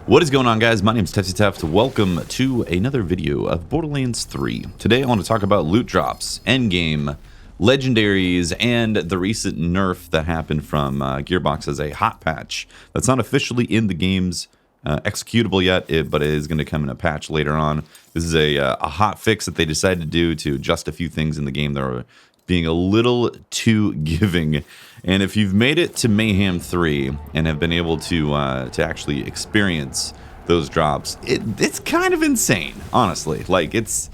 What is going on, guys? My name is Tefty Teft. Welcome to another video of Borderlands 3. Today I want to talk about loot drops, endgame, legendaries, and the recent nerf that happened from Gearbox as a hot patch. That's not officially in the game's executable yet, but it is going to come in a patch later on. This is a hot fix that they decided to do to adjust a few things in the game that are being a little too giving. And if you've made it to Mayhem 3 and have been able to actually experience those drops, it's kind of insane, honestly. Like, it's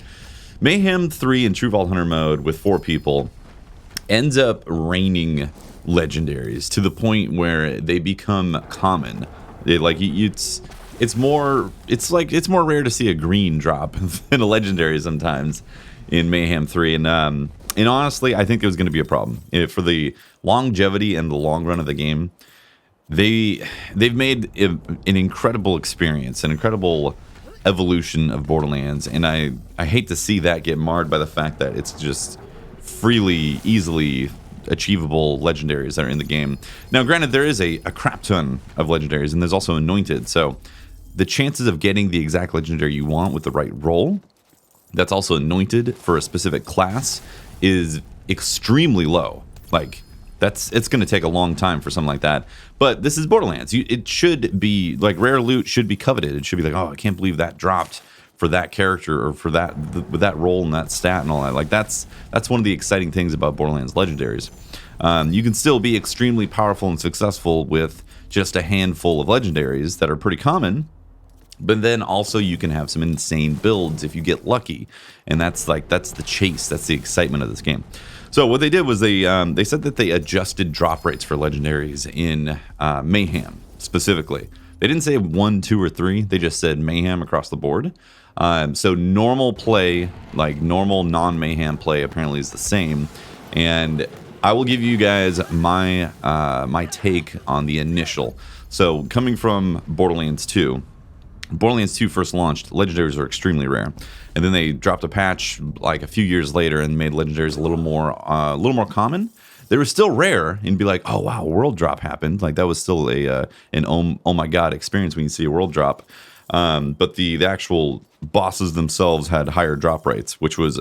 Mayhem 3 in True Vault Hunter mode with 4 people ends up raining legendaries to the point where they become common. It's more rare to see a green drop than a legendary sometimes in Mayhem 3, and honestly, I think it was going to be a problem for the longevity and the long run of the game. They've made an incredible experience, an incredible evolution of Borderlands, and I hate to see that get marred by the fact that it's just freely, easily achievable legendaries that are in the game. Now, granted, there is a crap ton of legendaries, and there's also anointed, so the chances of getting the exact legendary you want with the right role that's also anointed for a specific class is extremely low. Like, it's going to take a long time for something like that. But this is Borderlands. It should be like rare loot should be coveted. It should be like, oh, I can't believe that dropped for that character or for that with that role and that stat and all that. Like, that's one of the exciting things about Borderlands legendaries. You can still be extremely powerful and successful with just a handful of legendaries that are pretty common. But then also you can have some insane builds if you get lucky, and that's the chase, that's the excitement of this game. So what they did was they said that they adjusted drop rates for legendaries in Mayhem specifically. They didn't say 1, 2, or 3. They just said Mayhem across the board. So normal play, like normal non-Mayhem play, apparently is the same. And I will give you guys my my take on the initial. So coming from Borderlands 2. Borderlands 2 first launched, legendaries were extremely rare, and then they dropped a patch like a few years later and made legendaries a little more common. They were still rare, and be like, oh wow, a world drop happened. Like, that was still an oh my god experience when you see a world drop. But the actual bosses themselves had higher drop rates, which was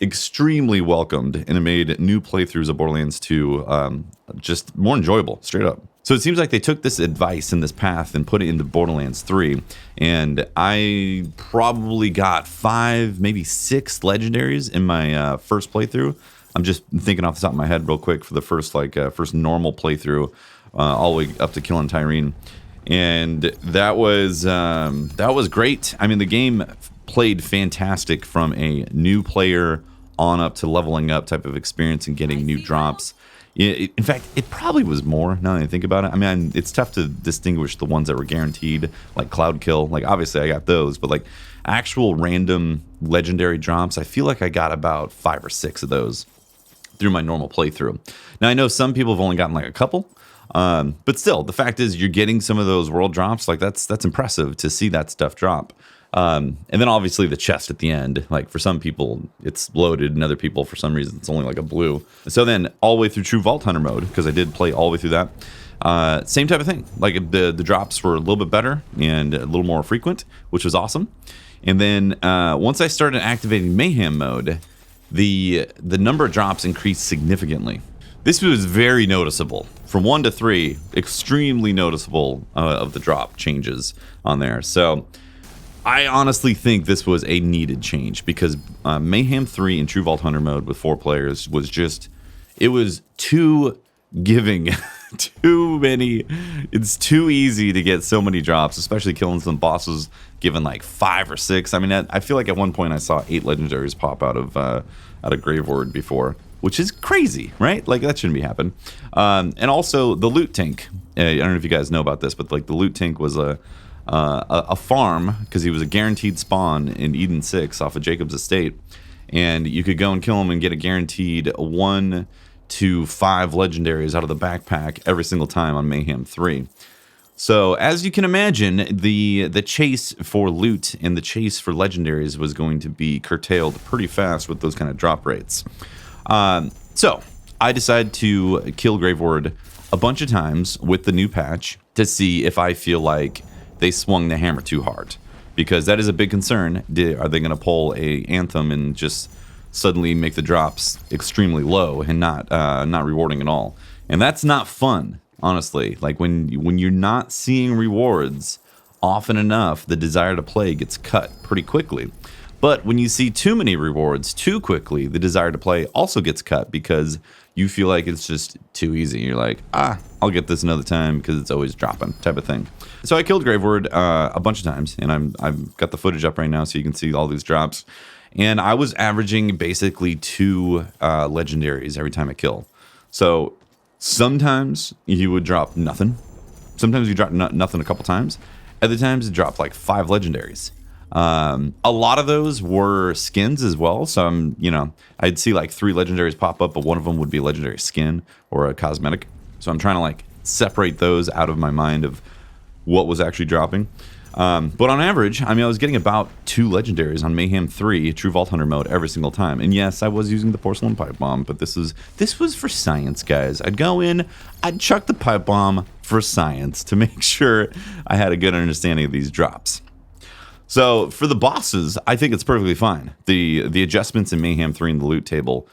extremely welcomed, and it made new playthroughs of Borderlands 2 just more enjoyable, straight up. So it seems like they took this advice and this path and put it into Borderlands 3, and I probably got 5, maybe 6 legendaries in my first playthrough. I'm just thinking off the top of my head real quick for the first normal playthrough, all the way up to killing Tyreen, and that was great. I mean, the game played fantastic from a new player on up to leveling up type of experience and getting new drops. In fact, it probably was more, now that I think about it. I mean, it's tough to distinguish the ones that were guaranteed, like Cloud Kill. Like, obviously, I got those, but like actual random legendary drops, I feel like I got about 5 or 6 of those through my normal playthrough. Now, I know some people have only gotten like a couple, but still, the fact is you're getting some of those world drops. Like, that's impressive to see that stuff drop. And then obviously the chest at the end, like for some people it's loaded and other people for some reason it's only like a blue. So then all the way through True Vault Hunter mode, because I did play all the way through that, same type of thing. Like the drops were a little bit better and a little more frequent, which was awesome. And then once I started activating Mayhem mode, the number of drops increased significantly. This was very noticeable. From 1 to 3, extremely noticeable of the drop changes on there. So I honestly think this was a needed change, because Mayhem 3 in True Vault Hunter mode with 4 players was just, it was too giving. Too many. It's too easy to get so many drops, especially killing some bosses given like 5 or 6. I mean, I feel like at one point I saw 8 legendaries pop out of Grave Ward before, which is crazy, right? Like, that shouldn't be happening. And also the loot tank. I don't know if you guys know about this, but like the loot tank was a farm, because he was a guaranteed spawn in Eden 6 off of Jacob's estate, and you could go and kill him and get a guaranteed 1 to 5 legendaries out of the backpack every single time on Mayhem 3. So as you can imagine, the chase for loot and the chase for legendaries was going to be curtailed pretty fast with those kind of drop rates. So I decided to kill Grave Ward a bunch of times with the new patch to see if I feel like they swung the hammer too hard, because that is a big concern. Are they going to pull a Anthem and just suddenly make the drops extremely low and not rewarding at all? And that's not fun, honestly. Like when you're not seeing rewards often enough, the desire to play gets cut pretty quickly. But when you see too many rewards too quickly, the desire to play also gets cut, because you feel like it's just too easy. You're like, I'll get this another time because it's always dropping, type of thing. So I killed Graveward a bunch of times, and I've got the footage up right now so you can see all these drops. And I was averaging basically 2 legendaries every time I kill. So sometimes you would drop nothing. Sometimes you drop nothing a couple times. Other times it dropped like 5 legendaries. A lot of those were skins as well. So I'd see like 3 legendaries pop up, but one of them would be a legendary skin or a cosmetic. So I'm trying to like separate those out of my mind of what was actually dropping. But on average, I was getting about 2 legendaries on Mayhem 3 True Vault Hunter mode every single time. And yes, I was using the Porcelain Pipe Bomb, but this was for science, guys. I'd go in, I'd chuck the pipe bomb for science to make sure I had a good understanding of these drops. So for the bosses, I think it's perfectly fine. The adjustments in Mayhem 3 in the loot table,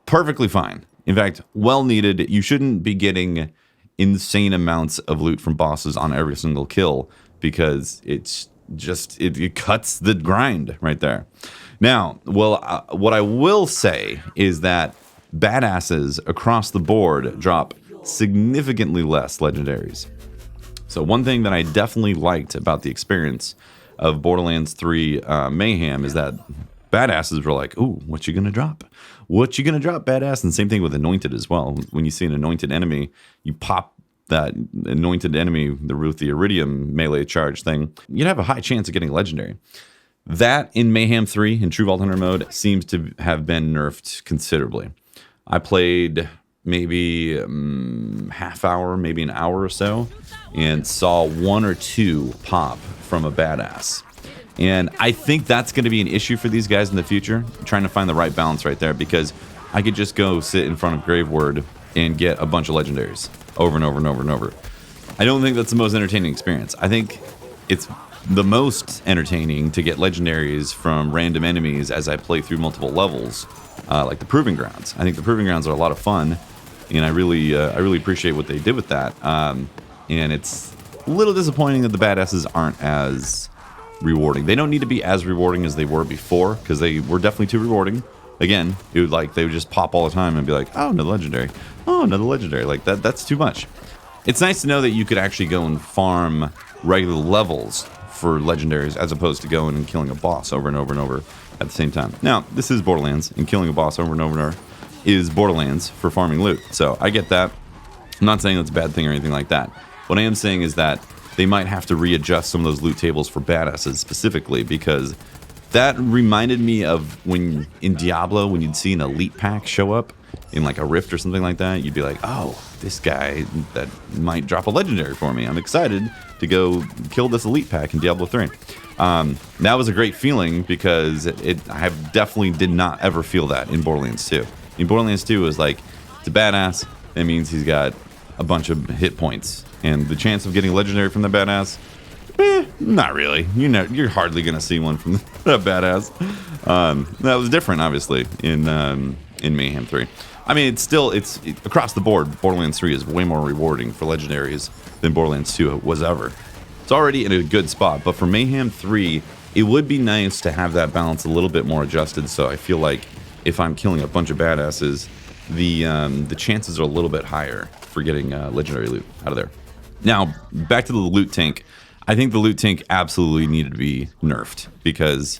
perfectly fine. In fact, well needed. You shouldn't be getting insane amounts of loot from bosses on every single kill, because it's just, it cuts the grind right there. Now, what I will say is that badasses across the board drop significantly less legendaries. So one thing that I definitely liked about the experience of Borderlands 3 Mayhem is that badasses were like, ooh, what you gonna drop? What you gonna drop, badass? And same thing with Anointed as well. When you see an Anointed enemy, you pop that Anointed enemy with the Iridium melee charge thing, you'd have a high chance of getting legendary. That in Mayhem 3 in True Vault Hunter mode seems to have been nerfed considerably. I played maybe half hour, maybe an hour or so, and saw 1 or 2 pop from a badass. And I think that's going to be an issue for these guys in the future, trying to find the right balance right there, because I could just go sit in front of Graveward and get a bunch of legendaries over and over and over and over. I don't think that's the most entertaining experience. I think it's the most entertaining to get legendaries from random enemies as I play through multiple levels, like the Proving Grounds. I think the Proving Grounds are a lot of fun, and I really appreciate what they did with that. And it's a little disappointing that the badasses aren't as rewarding. They don't need to be as rewarding as they were before, because they were definitely too rewarding. Again, they would just pop all the time and be like, oh, another legendary. Oh, another legendary. Like that's too much. It's nice to know that you could actually go and farm regular levels for legendaries, as opposed to going and killing a boss over and over and over at the same time. Now, this is Borderlands, and killing a boss over and over and over is Borderlands for farming loot. So I get that. I'm not saying that's a bad thing or anything like that. What I am saying is that they might have to readjust some of those loot tables for badasses specifically, because that reminded me of when in Diablo, when you'd see an elite pack show up in like a rift or something like that, you'd be like, oh, this guy that might drop a legendary for me. I'm excited to go kill this elite pack in Diablo 3. That was a great feeling, because I definitely did not ever feel that in Borderlands 2. In Borderlands 2, it was like, it's a badass. That means he's got a bunch of hit points, and the chance of getting legendary from the badass, not really. You're hardly gonna see one from that badass. That was different, obviously, in Mayhem 3. I mean, it's across the board. Borderlands 3 is way more rewarding for legendaries than Borderlands 2 was ever. It's already in a good spot, but for Mayhem 3, it would be nice to have that balance a little bit more adjusted. So I feel like if I'm killing a bunch of badasses, the chances are a little bit higher for getting legendary loot out of there. Now, back to the loot tank. I think the loot tank absolutely needed to be nerfed, because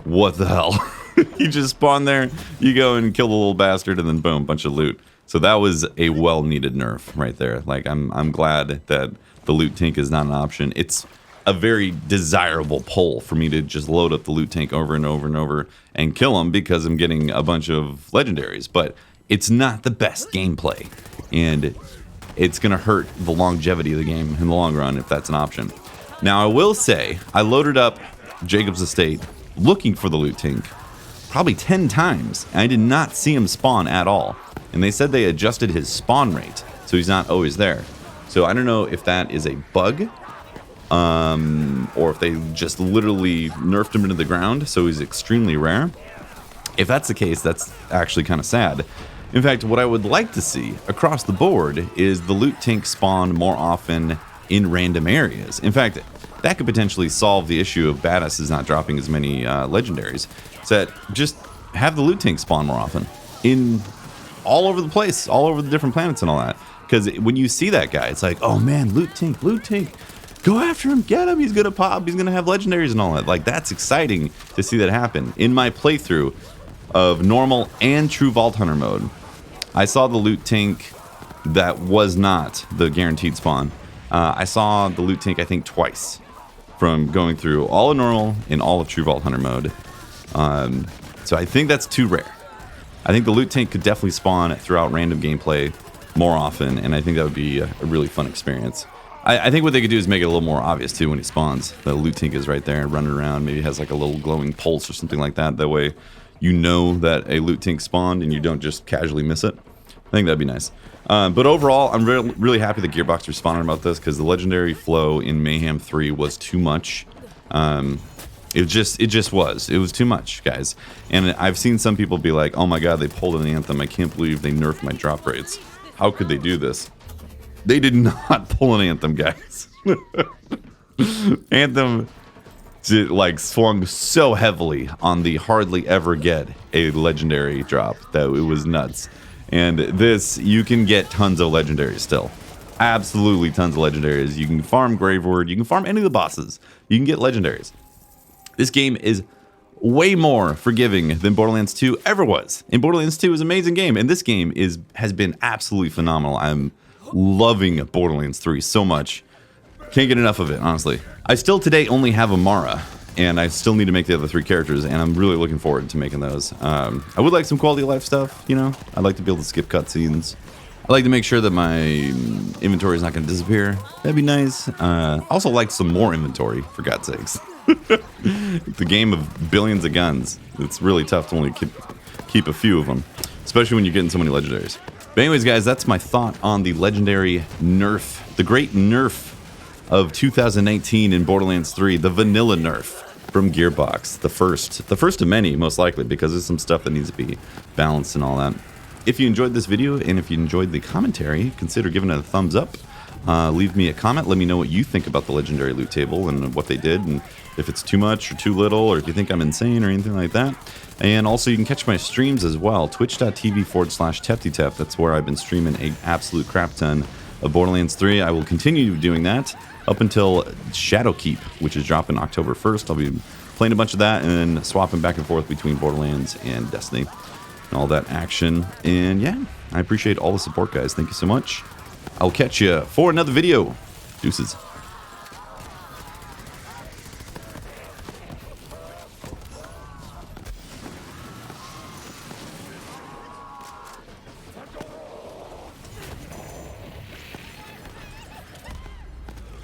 what the hell? You just spawn there, you go and kill the little bastard, and then boom, bunch of loot. So that was a well-needed nerf right there. Like, I'm glad that the loot tank is not an option. It's a very desirable pull for me to just load up the loot tank over and over and over and kill them, because I'm getting a bunch of legendaries. But it's not the best gameplay, and it's going to hurt the longevity of the game in the long run if that's an option. Now, I will say, I loaded up Jacob's Estate looking for the loot tank probably 10 times, and I did not see him spawn at all. And they said they adjusted his spawn rate, so he's not always there. So I don't know if that is a bug, or if they just literally nerfed him into the ground, so he's extremely rare. If that's the case, that's actually kind of sad. In fact, what I would like to see across the board is the loot tank spawn more often in random areas. In fact, that could potentially solve the issue of badasses not dropping as many legendaries. So that just have the loot tank spawn more often in all over the place, all over the different planets and all that. Because when you see that guy, it's like, oh man, loot tank, go after him, get him, he's gonna pop, he's gonna have legendaries and all that. Like, that's exciting to see that happen. In my playthrough of normal and true Vault Hunter mode, I saw the loot tank that was not the guaranteed spawn. I saw the loot tank, I think, twice from going through all of normal and all of true Vault Hunter mode. So I think that's too rare. I think the loot tank could definitely spawn throughout random gameplay more often, and I think that would be a really fun experience. I think what they could do is make it a little more obvious too when he spawns. The loot tank is right there running around. Maybe it has like a little glowing pulse or something like that. That way you know that a loot tank spawned and you don't just casually miss it. I think that'd be nice. But overall, I'm really happy that Gearbox responded about this, because the legendary flow in Mayhem 3 was too much. It just was. It was too much, guys. And I've seen some people be like, oh my god, they pulled an Anthem. I can't believe they nerfed my drop rates. How could they do this? They did not pull an Anthem, guys. Anthem like swung so heavily on the hardly ever get a legendary drop that it was nuts. And this, you can get tons of legendaries still. Absolutely tons of legendaries. You can farm Graveward, you can farm any of the bosses. You can get legendaries. This game is way more forgiving than Borderlands 2 ever was. And Borderlands 2 is an amazing game, and this game has been absolutely phenomenal. I'm loving Borderlands 3 so much. Can't get enough of it, honestly. I still today only have Amara, and I still need to make the other 3 characters, and I'm really looking forward to making those. I would like some quality of life stuff, you know? I'd like to be able to skip cutscenes. I like to make sure that my inventory is not going to disappear. That'd be nice. I also like some more inventory, for God's sakes. The game of billions of guns. It's really tough to only keep a few of them, especially when you're getting so many legendaries. But anyways, guys, that's my thought on the legendary nerf, the great nerf of 2019 in Borderlands 3, the vanilla nerf from Gearbox, the first of many, most likely, because there's some stuff that needs to be balanced and all that. If you enjoyed this video and if you enjoyed the commentary, consider giving it a thumbs up. Leave me a comment. Let me know what you think about the legendary loot table and what they did, and if it's too much or too little, or if you think I'm insane or anything like that. And also, you can catch my streams as well. Twitch.tv/TeftyTef. That's where I've been streaming an absolute crap ton of Borderlands 3. I will continue doing that up until Shadowkeep, which is dropping October 1st. I'll be playing a bunch of that and then swapping back and forth between Borderlands and Destiny and all that action. And yeah, I appreciate all the support, guys. Thank you so much. I'll catch you for another video. Deuces.